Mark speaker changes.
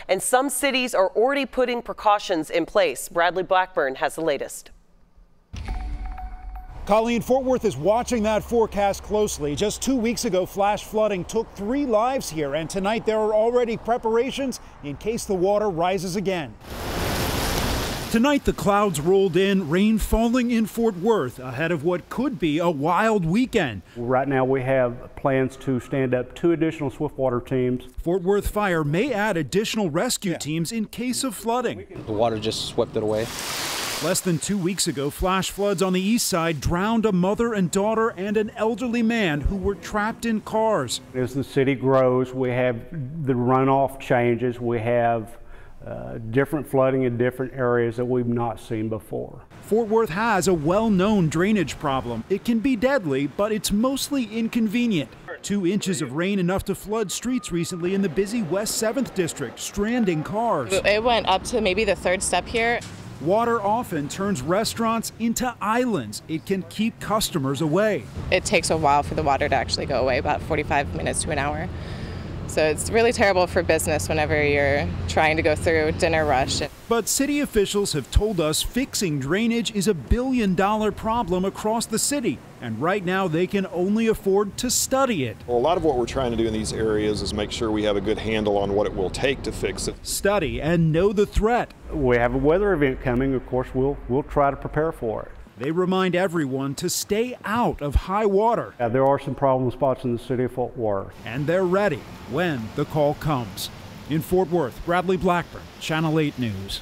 Speaker 1: and some cities are already putting precautions in place. Bradley Blackburn has the latest.
Speaker 2: Colleen, Fort Worth is watching that forecast closely. Just 2 weeks ago, flash flooding took 3 lives here, and tonight there are already preparations in case the water rises again. Tonight the clouds rolled in, rain falling in Fort Worth ahead of what could be a wild weekend.
Speaker 3: Right now we have plans to stand up 2 additional swiftwater teams.
Speaker 2: Fort Worth Fire may add additional rescue teams in case of flooding.
Speaker 4: The water just swept it away.
Speaker 2: Less than 2 weeks ago, flash floods on the east side drowned a mother and daughter and an elderly man who were trapped in cars.
Speaker 3: As the city grows, we have the runoff changes. We have different flooding in different areas that we've not seen before.
Speaker 2: Fort Worth has a well-known drainage problem. It can be deadly, but it's mostly inconvenient. 2 inches of rain enough to flood streets recently in the busy West 7th District, stranding cars.
Speaker 5: It went up to maybe the 3rd step here.
Speaker 2: Water often turns restaurants into islands. It can keep customers away.
Speaker 5: It takes a while for the water to actually go away, about 45 minutes to an hour. So it's really terrible for business whenever you're trying to go through dinner rush.
Speaker 2: But city officials have told us fixing drainage is a billion-dollar problem across the city. And right now they can only afford to study it.
Speaker 6: Well, a lot of what we're trying to do in these areas is make sure we have a good handle on what it will take to fix it.
Speaker 2: Study and know the threat.
Speaker 3: We have a weather event coming. Of course, we'll try to prepare for it.
Speaker 2: They remind everyone to stay out of high water.
Speaker 3: There are some problem spots in the city of Fort Worth.
Speaker 2: And they're ready when the call comes. In Fort Worth, Bradley Blackburn, Channel 8 News.